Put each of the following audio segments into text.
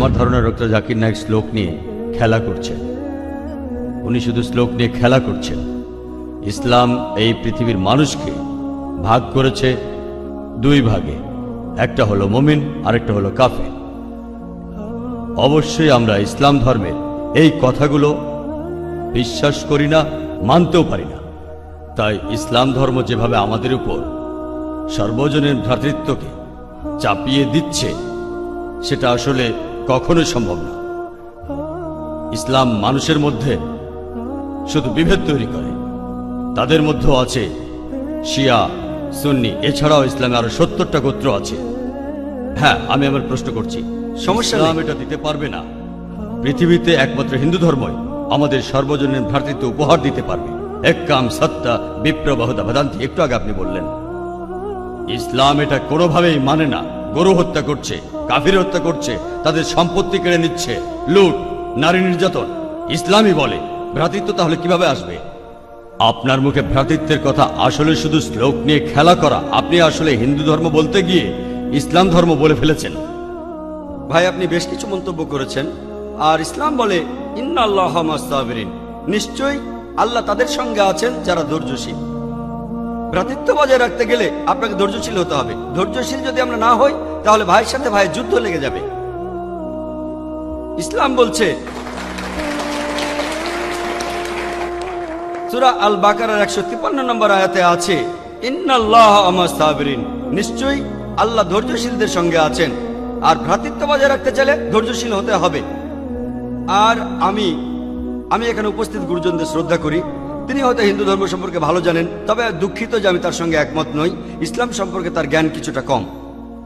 আমার ধারণা ডক্টর জাকির নায়েক শ্লোক নিয়ে খেলা করছেন। উনি শুধু শ্লোক নিয়ে খেলা করছেন। ইসলাম এই পৃথিবীর মানুষকে ভাগ করেছে দুই ভাগে, একটা হলো মুমিন, আরেকটা হলো কাফের। অবশ্যই আমরা ইসলাম ধর্মের এই কথাগুলো বিশ্বাস করি না, মানতেও পারি না। তাই ইসলাম ধর্ম যেভাবে আমাদের উপর সর্বজনীন ভ্রাতৃত্বকে চাপিয়ে দিচ্ছে, সেটা আসলে কখনোই সম্ভব না। ইসলাম মানুষের মধ্যে শুধু বিভেদ তৈরি করে। তাদের মধ্যেও আছে শিয়া, সুন্নি, এছাড়াও ইসলামে আরো 70টা গোত্র আছে। হ্যাঁ, আমি আমার প্রশ্ন করছি, সমস্যা নাম এটা দিতে পারবে না। পৃথিবীতে একমাত্র হিন্দু ধর্মই আমাদের সর্বজনীন ভ্রাতৃত্ব উপহার দিতে পারবে। এক্কাম সত্তা বিপ্রবাহদা ভদান্তি, একটু আগে আপনি বললেন। ইসলাম এটা কোনোভাবেই মানে না। গরু হত্যা করছে, কাফির হত্যা করছে, তাদের সম্পত্তি কেড়ে নিচ্ছে, লুট, নারী নির্যাতন। ইসলামই বলে ভ্রাতৃত্ব, তাহলে কিভাবে আসবে? আপনার মুখে ভ্রাতৃত্বের কথা আসলে শুধু শ্লোক নিয়ে খেলা করা। আপনি আসলে হিন্দু ধর্ম বলতে গিয়ে ইসলাম ধর্ম বলে ফেলেছেন। ভাই, আপনি বেশ কিছু মন্তব্য করেছেন। আর ইসলাম বলে ইন্নাল্লাহ মা'আস সাবিরিন, নিশ্চয়ই আল্লাহ তাদের সঙ্গে আছেন যারা ধৈর্যশীল। ভ্রাতৃত্ব বজায় রাখতে গেলে আপনাকে ধৈর্যশীল হতে হবে। ধৈর্যশীল যদি আমরা না হই, তাহলে ভাইয়ের সাথে ভাইয়ের যুদ্ধ লেগে যাবে। ইসলাম বলছে সূরা আল বাকারার 153 নম্বর আয়াতে আছে, ইন্নাল্লাহ মা'আস সাবিরিন, নিশ্চয়ই আল্লাহ ধৈর্যশীলদের সঙ্গে আছেন। আর ভ্রাতৃত্ব বজায় রাখতে চাইলে ধৈর্যশীল হতে হবে। আর আমি এখানে উপস্থিত গুরুজনদের শ্রদ্ধা করি। তিনি হয়তো হিন্দু ধর্ম সম্পর্কে ভালো জানেন, তবে দুঃখিত যে আমি তার সঙ্গে একমত নই। ইসলাম সম্পর্কে তার জ্ঞান কিছুটা কম।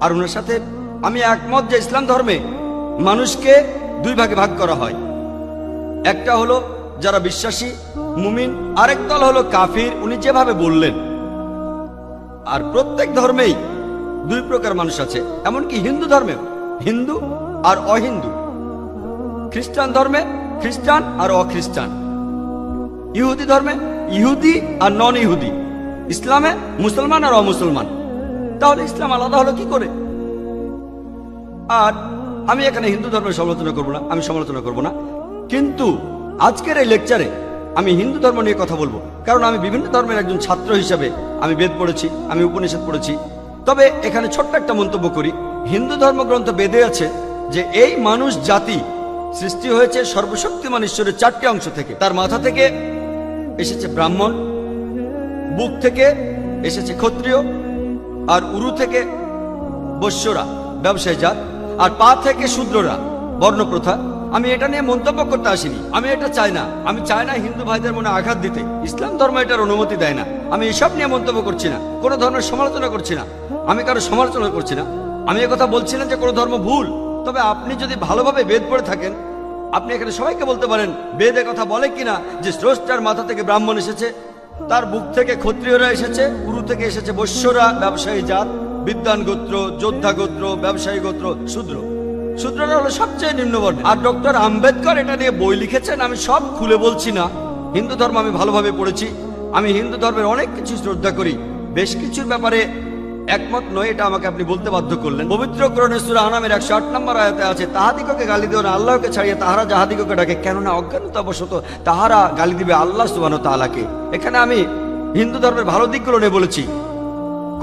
আর ওনার সাথে আমি একমত যে ইসলাম ধর্মে মানুষকে দুই ভাগে ভাগ করা হয়। একটা হলো যারা বিশ্বাসী মুমিন, আরেক দল হলো কাফির, উনি যেভাবে বললেন। আর প্রত্যেক ধর্মেই দুই প্রকার মানুষ আছে, এমনকি হিন্দু ধর্মেও হিন্দু আর অহিন্দু। খ্রিস্টান ধর্মে খ্রিস্টান আর অখ্রিস্টান। ইহুদি ধর্মে ইহুদি আর নন ইহুদি। ইসলামে মুসলমান আর অমুসলমান। তাহলে ইসলাম আলাদা হলো কি করে? আর আমি এখানে হিন্দু ধর্মের সমালোচনা করব না, আমি সমালোচনা করব না। কিন্তু আজকের এই লেকচারে আমি হিন্দু ধর্ম নিয়ে কথা বলবো, কারণ আমি বিভিন্ন ধর্মের একজন ছাত্র হিসেবে আমি বেদ পড়েছি, আমি উপনিষদ পড়েছি। তবে এখানে ছোট্ট একটা মন্তব্য করি। হিন্দু ধর্মগ্রন্থ বেদে আছে যে এই মানুষ জাতি সৃষ্টি হয়েছে সর্বশক্তিমান ঈশ্বরের 4টি অংশ থেকে। তার মাথা থেকে এসেছে ব্রাহ্মণ, বুক থেকে এসেছে ক্ষত্রিয়, আর উরু থেকে বৈশ্যরা ব্যবসায়ী জাত, আর পা থেকে শূদ্ররা বর্ণপ্রথা। আমি এটা নিয়ে মন্তব্য করতে আসিনি, আমি এটা চাই না। আমি চাই না হিন্দু ভাইদের মনে আঘাত দিতে। ইসলাম ধর্ম এটার অনুমতি দেয় না। আমি এসব নিয়ে মন্তব্য করছি না, কোনো ধর্মের সমালোচনা করছি না, আমি কারো সমালোচনা করছি না। আমি কথা বলছি না যে কোনো ধর্ম ভুল। তবে আপনি যদি ভালোভাবে বেদ পড়ে থাকেন, আপনি এখানে সবাইকে বলতে পারেন বেদে কথা বলে কিনা যে স্রষ্টার মাথা থেকে ব্রাহ্মণ এসেছে, তার বুক থেকে ক্ষত্রিয়রা এসেছে, উরু থেকে এসেছে বৈশ্যরা ব্যবসায়ী জাত, বিদ্বান গোত্র, যোদ্ধা গোত্র, ব্যবসায়ী গোত্র, শূদ্র। শূদ্ররা হলো সবচেয়ে নিম্নবর্ণ। আর ডক্টর আম্বেদকর এটা নিয়ে বই লিখেছেন। আমি সব খুলে বলছি না। হিন্দু ধর্ম আমি ভালোভাবে পড়েছি। আমি হিন্দু ধর্মের অনেক কিছু শ্রদ্ধা করি, বেশ কিছুর ব্যাপারে একমত নয়, এটা আমাকে আপনি বলতে বাধ্য করলেন। পবিত্র কোরআনে সূরা আনামের 108 নম্বর আয়াতে আছে, তাহাদিগকে গালি দিও না আল্লাহকে ছাড়িয়ে তাহারা যাহাদিগকে ডাকে, কেননা অজ্ঞানতাবশত তাহারা গালি দিবে আল্লাহ সুবহানাহু ওয়া তাআলাকে। এখানে আমি হিন্দু ধর্মের ভালো দিকগুলো নিয়ে বলেছি।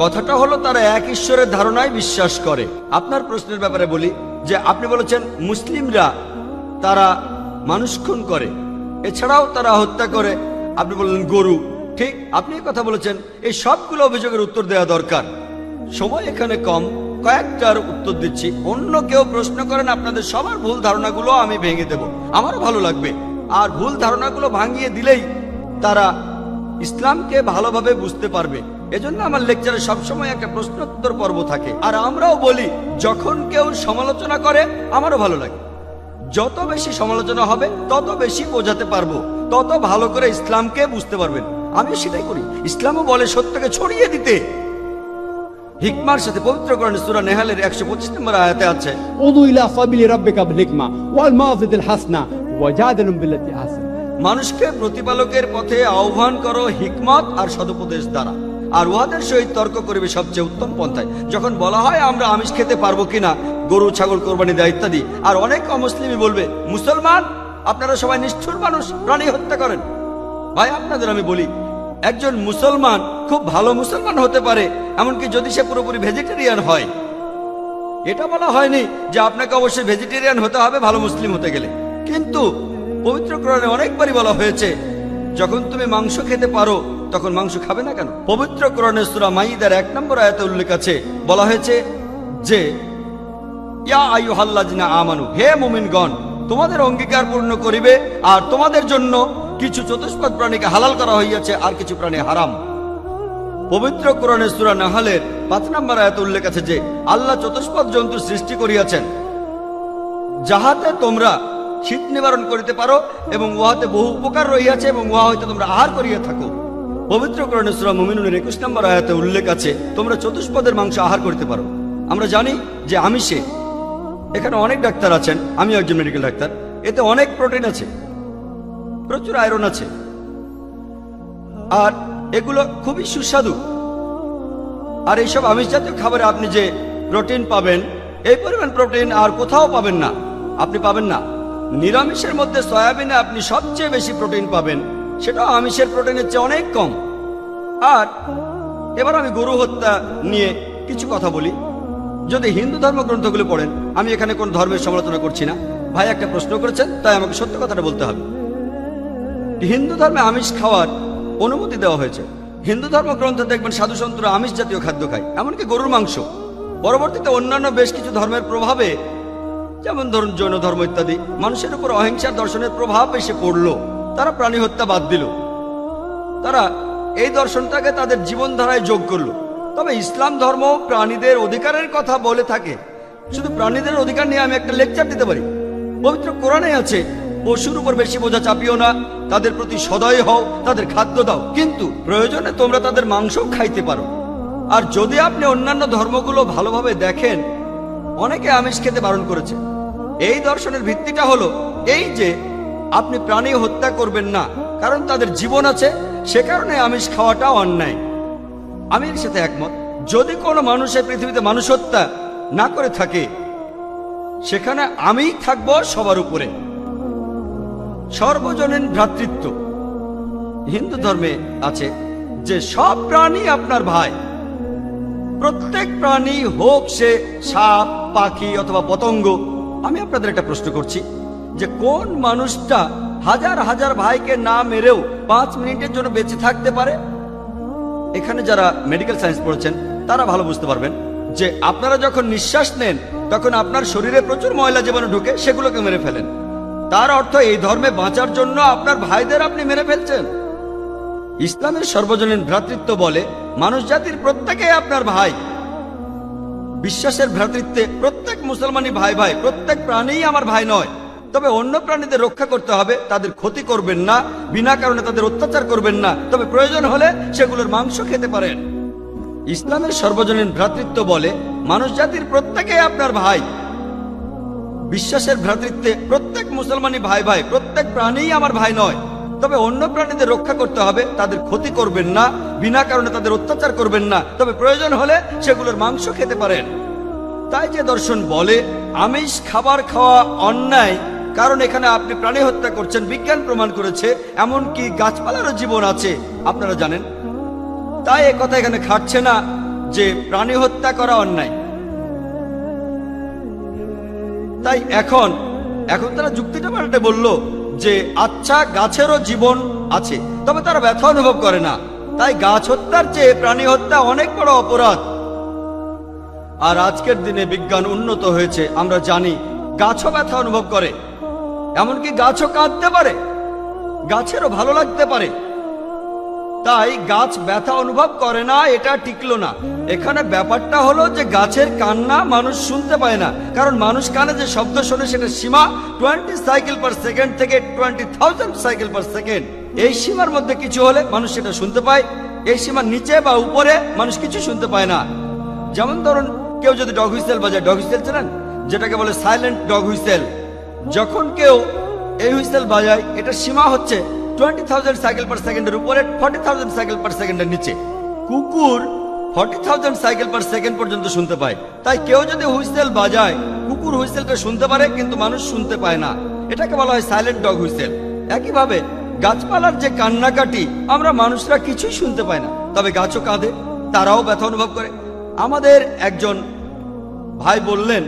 কথাটা হলো তারা এক ঈশ্বরের ধারণায় বিশ্বাস করে। আপনার প্রশ্নের ব্যাপারে বলি যে আপনি বলেছেন মুসলিমরা তারা মানুষ খুন করে, এছাড়াও তারা হত্যা করে। আপনি বললেন গরু, ঠিক আপনি কথা বলেছেন। এই সবগুলো অভিযোগের উত্তর দেওয়া দরকার, সময় এখানে কম, কয়েকটার উত্তর দিচ্ছি। অন্য কেউ প্রশ্ন করেন, আপনাদের সবার ভুল ধারণাগুলো আমি ভেঙে দেব, আমারও ভালো লাগবে। আর ভুল ধারণাগুলো ভাঙিয়ে দিলেই তারা ইসলামকে ভালোভাবে বুঝতে পারবে। এজন্য আমার লেকচারে সবসময় একটা প্রশ্নোত্তর পর্ব থাকে। আর আমরাও বলি যখন কেউ সমালোচনা করে আমারও ভালো লাগে। যত বেশি সমালোচনা হবে তত বেশি বোঝাতে পারবো, তত ভালো করে ইসলামকে বুঝতে পারবেন। আমি সেটাই করি। ইসলামও বলে সত্যকে ছড়িয়ে দিতে। হিকমার সাথে পবিত্র কোরআনে সূরা নেহালের 125 নম্বর আয়াতে আছে, উদু ইলা সাবিলি রাব্বিকা বিল হিকমা ওয়াল মাউযিতিল হাসনা ওয়াজাদিলুম বিল্লাতি আহসান। মানুষকে প্রতিপালকের পথে আহ্বান করো হিকমত আর সদুপদেশ দ্বারা, আর উহাদের সহিত তর্ক করবে সবচেয়ে উত্তম পন্থায়। যখন বলা হয় আমরা আমিষ খেতে পারবো কিনা, গরু ছাগল কোরবানি দেয় ইত্যাদি। আর অনেক অমুসলিমই বলবে, মুসলমান আপনারা সবাই নিষ্ঠুর মানুষ, প্রাণী হত্যা করেন। ভাই আপনাদের আমি বলি, একজন মুসলমান খুব ভালো মুসলমান হতে পারে, এমনকি যদি সে পুরোপুরি ভেজিটেরিয়ান হয়। এটা বলা হয়নি যে আপনাকে অবশ্যই ভেজিটেরিয়ান হতে হবে ভালো মুসলিম হতে গেলে, কিন্তু পবিত্র কোরআনে অনেকবারই বলা হয়েছে যখন তুমি মাংস খেতে পারো তখন মাংস খাবে না কেন। পবিত্র কোরআনে সূরা মাইদার 1 নম্বর আয়াতে উল্লেখ আছে, বলা হয়েছে যে ইয়া আইয়ুহাল্লাযিনা আমানু, হে মুমিনগণ, তোমাদের অঙ্গীকার পূর্ণ করিবে আর তোমাদের জন্য কিছু চতুষ্পদ প্রাণীকে হালাল করা হইয়াছে আর কিছু প্রাণী হারাম। পবিত্র কোরআনে সূরা নাহলের 5 নম্বর আয়াতে উল্লেখ আছে যে আল্লাহ চতুষ্পদ জন্তু সৃষ্টি করিয়াছেন যাহাতে তোমরা শীত নিবারণ করিতে পারো এবং উহাতে বহু উপকার রহিয়াছে এবং উহা হইতে তোমরা আহার করিয়া থাকো। পবিত্র কোরআনে সূরা মুমিনুনের 21 নম্বর আয়াতে উল্লেখ আছে তোমরা চতুষ্পদের মাংস আহার করিতে পারো। আমরা জানি যে আমিষে, এখানে অনেক ডাক্তার আছেন, আমি একজন মেডিকেল ডাক্তার, এতে অনেক প্রোটিন আছে, প্রচুর আয়রন আছে, আর এগুলো খুবই সুস্বাদু। আর এইসব আমিষ জাতীয় খাবারে আপনি যে প্রোটিন পাবেন, এই পরিমাণ প্রোটিন আর কোথাও পাবেন না। আপনি পাবেন না। নিরামিষের মধ্যে সয়াবিনে আপনি সবচেয়ে বেশি প্রোটিন পাবেন, সেটাও আমিষের প্রোটিনের চেয়ে অনেক কম। আর এবার আমি গরু হত্যা নিয়ে কিছু কথা বলি। যদি হিন্দু ধর্মগ্রন্থগুলো পড়েন, আমি এখানে কোন ধর্মের সমালোচনা করছি না, ভাই একটা প্রশ্ন করেছেন তাই আমাকে সত্য কথাটা বলতে হবে। হিন্দু ধর্মে আমিষ খাওয়ার অনুমতি দেওয়া হয়েছে। হিন্দু ধর্মগ্রন্থে দেখবেন সাধুসন্তরা আমিষ জাতীয় খাদ্য খায়, এমনকি গরুর মাংস। পরবর্তীতে অন্যান্য বেশ কিছু ধর্মের প্রভাবে, যেমন ধরুন জৈন ধর্ম ইত্যাদি, মানুষের উপর অহিংসার দর্শনের প্রভাব এসে পড়লো, তারা প্রাণী হত্যা বাদ দিল, তারা এই দর্শনটাকে তাদের জীবনধারায় যোগ করলো। তবে ইসলাম ধর্ম প্রাণীদের অধিকারের কথা বলে থাকে। শুধু প্রাণীদের অধিকার নিয়ে আমি একটা লেকচার দিতে পারি। পবিত্র কোরআনে আছে, পশুর উপর বেশি বোঝা চাপিও না, তাদের প্রতি সদয় হও, তাদের খাদ্য দাও, কিন্তু প্রয়োজনে তোমরা তাদের মাংসও খাইতে পারো। আর যদি আপনি অন্যান্য ধর্মগুলো ভালোভাবে দেখেন, অনেকে আমিষ খেতে বারণ করেছে। এই দর্শনের ভিত্তিটা হলো এই যে আপনি প্রাণী হত্যা করবেন না, কারণ তাদের জীবন আছে, সে কারণে আমিষ খাওয়াটা অন্যায়। আমি এর সাথে একমত। যদি কোনো মানুষের পৃথিবীতে মানুষ হত্যা না করে থাকে, সেখানে আমিই থাকবো সবার উপরে। সর্বজনীন ভ্রাতৃত্ব হিন্দু ধর্মে আছে যে সব প্রাণী আপনার ভাই। প্রত্যেক প্রাণী, হোক সে সাপ, পাখি অথবা পতঙ্গ। আমি আপনাদের একটা প্রশ্ন করছি যে কোন মানুষটা হাজার হাজার ভাইকে না মেরেও 5 মিনিটের জন্য বেঁচে থাকতে পারে? এখানে যারা মেডিকেল সায়েন্স পড়েছেন তারা ভালো বুঝতে পারবেন যে আপনারা যখন নিঃশ্বাস নেন তখন আপনার শরীরে প্রচুর ময়লা জীবাণু ঢুকে, সেগুলোকে মেরে ফেলেন। তার অর্থ এই ধর্মে বাঁচার জন্য আপনার ভাইদের আপনি মেরে ফেলছেন। ইসলামের সর্বজনীন ভ্রাতৃত্ব বলে মানুষ জাতির প্রত্যেকেই আপনার ভাই। বিশ্বাসের ভ্রাতৃত্বে প্রত্যেক মুসলমানই ভাই ভাই, প্রত্যেক প্রাণীই আমার ভাই নয়। তবে অন্য প্রাণীদের রক্ষা করতে হবে, তাদের ক্ষতি করবেন না, বিনা কারণে তাদের অত্যাচার করবেন না, তবে প্রয়োজন হলে সেগুলোর মাংস খেতে পারেন। ইসলামের সর্বজনীন ভ্রাতৃত্ব বলে মানুষ জাতির প্রত্যেকেই আপনার ভাই। বিশ্বাসের ভ্রাতৃত্বে প্রত্যেক মুসলমানই ভাই ভাই, প্রত্যেক প্রাণীই আমার ভাই নয়, তবে অন্য প্রাণীদের রক্ষা করতে হবে, তাদের ক্ষতি করবেন না, বিনা কারণে তাদের অত্যাচার করবেন না, তবে প্রয়োজন হলে সেগুলোর মাংস খেতে পারেন। তাই যে দর্শন বলে আমিষ খাবার খাওয়া অন্যায়, কারণ এখানে আপনি প্রাণী হত্যা করছেন, বিজ্ঞান প্রমাণ করেছে, এমনকি গাছপালারও জীবন আছে, আপনারা জানেন। তাই এ কথা এখানে খাটছে না যে প্রাণী হত্যা করা অন্যায়। তাই এখন তারা যুক্তিটা পাল্টে বলল যে আচ্ছা, গাছেরও জীবন আছে, তবে তারা ব্যথা অনুভব করে না, তাই গাছ হত্যার চেয়ে প্রাণী হত্যা অনেক বড় অপরাধ। আর আজকের দিনে বিজ্ঞান উন্নত হয়েছে, আমরা জানি গাছও ব্যথা অনুভব করে, এমনকি গাছও কাঁদতে পারে, গাছেরও ভালো লাগতে পারে। তাই গাছ ব্যথা অনুভব করে না, এটা টিকলো না। এখানে ব্যাপারটা হলো যে গাছের কান্না মানুষ শুনতে পায় না, কারণ মানুষ কানে যে শব্দ শোনে সেটা সীমা 20 সাইকেল পার সেকেন্ড থেকে 20,000 সাইকেল পার সেকেন্ড। এই সীমার মধ্যে কিছু হলে মানুষ সেটা শুনতে পায়, এই সীমার নিচে বা উপরে মানুষ কিছু শুনতে পায় না। যেমন ধরুন কেউ যদি ডগ হুইসেল বাজায়, ডগ হুইসেল জানেন, যেটাকে বলে সাইলেন্ট ডগ হুইসেল। যখন কেউ এই হুইসেল বাজায়, এটার সীমা হচ্ছে 20,000 সাইকেল পার সেকেন্ডের উপরে, 40,000 সাইকেল পার সেকেন্ডের নিচে। কুকুর 40,000 সাইকেল পার সেকেন্ড পর্যন্ত শুনতে পায়। তাই কেউ যদি হুইসেল বাজায়, কুকুর হুইসেলটা শুনতে পারে কিন্তু মানুষ শুনতে পায় না, এটাকে বলা হয় সাইলেন্ট ডগ হুইসেল। একইভাবে গাছপালার যে কান্নাকাটি আমরা মানুষরা কিছুই শুনতে পাই না, তবে গাছও কাঁদে, তারাও ব্যথা অনুভব করে। আমাদের একজন ভাই বললেন,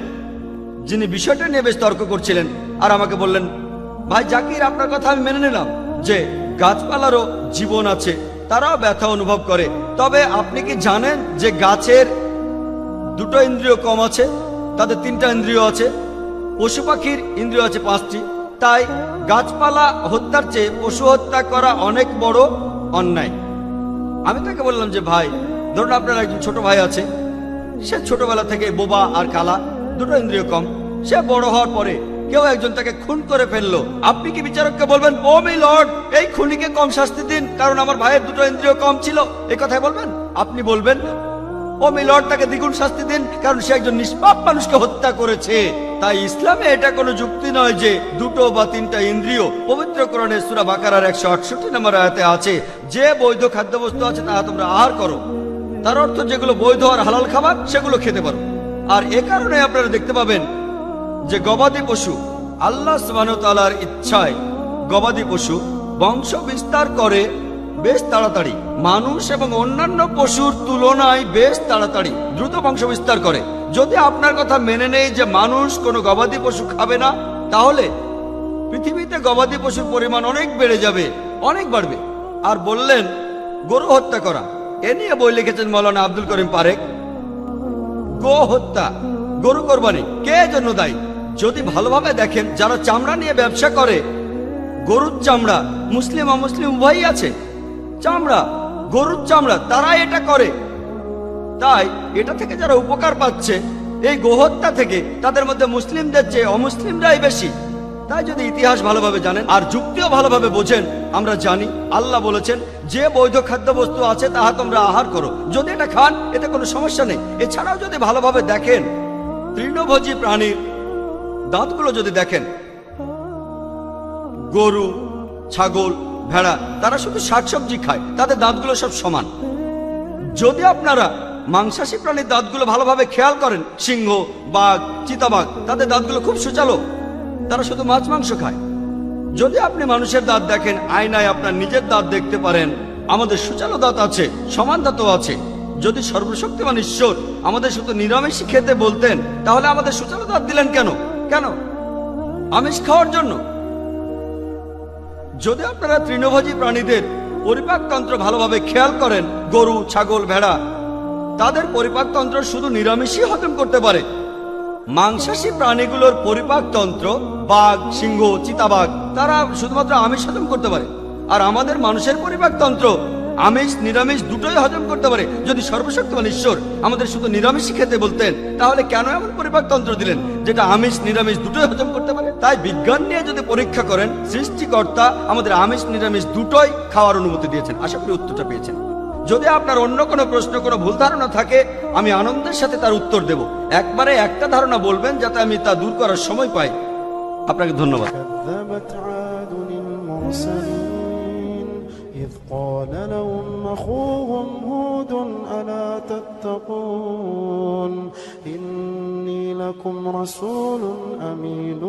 যিনি বিষয়টা নিয়ে বেশ তর্ক করছিলেন, আর আমাকে বললেন, ভাই জাকির, আপনার কথা আমি মেনে নিলাম যে গাছপালারও জীবন আছে, তারাও ব্যথা অনুভব করে, তবে আপনি কি জানেন যে গাছের দুটো ইন্দ্রিয় কম আছে, তাদের 3টা ইন্দ্রিয় আছে, পশু পাখির ইন্দ্রিয় আছে 5টি। তাই গাছপালা হত্যার চেয়ে পশু হত্যা করা অনেক বড় অন্যায়। আমি তাকে বললাম যে ভাই, ধরুন আপনার একজন ছোট ভাই আছে, সে ছোটবেলা থেকে বোবা আর কালা, দুটো ইন্দ্রিয় কম, সে বড় হওয়ার পরে কেউ একজন তাকে খুন করে ফেললো, আপনি কি বিচারককে বলবেন, ও মি লর্ড, এই খুনিকে কম শাস্তি দিন কারণ আমার ভাইয়ের দুটো ইন্দ্রিয় কম ছিল, এই কথাই বলবেন? আপনি বলবেন, ও মি লর্ড, তাকে দ্বিগুণ শাস্তি দিন কারণ সে একজন নিষ্পাপ মানুষকে হত্যা করেছে। তাই ইসলামে এটা কোনো যুক্তি নয় যে 2 বা 3টা ইন্দ্রিয়। পবিত্র কোরআনে সূরা বাকারার 168 নম্বর আয়াতে আছে, যে বৈধ খাদ্যবস্তু আছে তাহা তোমরা আহার করো। তার অর্থ যেগুলো বৈধ আর হালাল খাবার সেগুলো খেতে পারো। আর এ কারণে আপনারা দেখতে পাবেন যে গবাদি পশু, আল্লাহ সুবহানাহু ওয়া তাআলার ইচ্ছায় গবাদি পশু বংশ বিস্তার করে বেশ তাড়াতাড়ি, মানুষ এবং অন্যান্য পশুর তুলনায় বেশ তাড়াতাড়ি দ্রুত বংশ বিস্তার করে। যদি আপনার কথা মেনে নেই যে মানুষ কোনো গবাদি পশু খাবে না, তাহলে পৃথিবীতে গবাদি পশুর পরিমাণ অনেক বেড়ে যাবে, অনেক বাড়বে। আর বললেন গরু হত্যা করা, এ নিয়ে বই লিখেছেন মৌলানা আব্দুল করিম পারেক। গো হত্যা, গরু কোরবানি কে জন্য দায়ী? যদি ভালোভাবে দেখেন, যারা চামড়া নিয়ে ব্যবসা করে, গরুর চামড়া, মুসলিম অমুসলিম উভয়ই আছে, চামড়া, গরুর চামড়া, তারা এটা করে। তাই এটা থেকে যারা উপকার পাচ্ছে এই গোহত্যা থেকে, তাদের মধ্যে মুসলিমদের চেয়ে অমুসলিমরাই বেশি। তাই যদি ইতিহাস ভালোভাবে জানেন আর যুক্তিও ভালোভাবে বোঝেন, আমরা জানি আল্লাহ বলেছেন যে বৈধ খাদ্যবস্তু আছে তাহা তোমরা আহার করো, যদি এটা খান এতে কোনো সমস্যা নেই। এছাড়াও যদি ভালোভাবে দেখেন, তৃণভোজী প্রাণীর দাঁতগুলো যদি দেখেন, গরু, ছাগল, ভেড়া, তারা শুধু শাকসবজি খায়, তাদের দাঁতগুলো সব সমান। যদি আপনারা মাংসাশী প্রাণীর দাঁতগুলো ভালোভাবে খেয়াল করেন, সিংহ, বাঘ, চিতাবাঘ, তাদের দাঁতগুলো খুব সুচালো, তারা শুধু মাছ মাংস খায়। যদি আপনি মানুষের দাঁত দেখেন, আয়নায় আপনার নিজের দাঁত দেখতে পারেন, আমাদের সুচালো দাঁত আছে, সমান দাঁতও আছে। যদি সর্বশক্তিমান ঈশ্বর আমাদের শুধু নিরামিষ খেতে বলতেন, তাহলে আমাদের সুচালো দাঁত দিলেন কেন? কেন? আমিষ খাওয়ার জন্য। যদি আপনারা তৃণভোজী প্রাণীদের পরিপাকতন্ত্র ভালোভাবে খেয়াল করেন, গরু, ছাগল, ভেড়া, তাদের পরিপাকতন্ত্র শুধু নিরামিষই হজম করতে পারে। মাংসাশী প্রাণীগুলোর পরিপাকতন্ত্র, বাঘ, সিংহ, চিতাবাঘ, তারা শুধুমাত্র আমিষ হজম করতে পারে। আর আমাদের মানুষের পরিপাকতন্ত্র আমিষ নিরামিষ দুটোই হজম করতে পারে। যদি সর্বশক্তিমান ঈশ্বর আমাদের শুধু নিরামিষই খেতে বলতেন, তাহলে কেন এমন পরিপাকতন্ত্র দিলেন যেটা আমিষ নিরামিষ দুটোই হজম করতে পারে? তাই বিজ্ঞান নিয়ে যদি পরীক্ষা করেন, সৃষ্টিকর্তা আমাদের আমিষ নিরামিষ দুটোই খাওয়ার অনুমতি দিয়েছেন। আশা করি উত্তরটা পেয়েছেন। যদি আপনার অন্য কোনো প্রশ্ন, কোনো ভুল ধারণা থাকে, আমি আনন্দের সাথে তার উত্তর দেব। একবারে একটা ধারণা বলবেন যাতে আমি তা দূর করার সময় পাই। আপনাকে ধন্যবাদ। إذ قال لهم أخوهم هود ألا تتقون إني لكم رسول أمين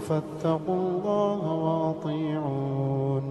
فاتقوا الله وأطيعون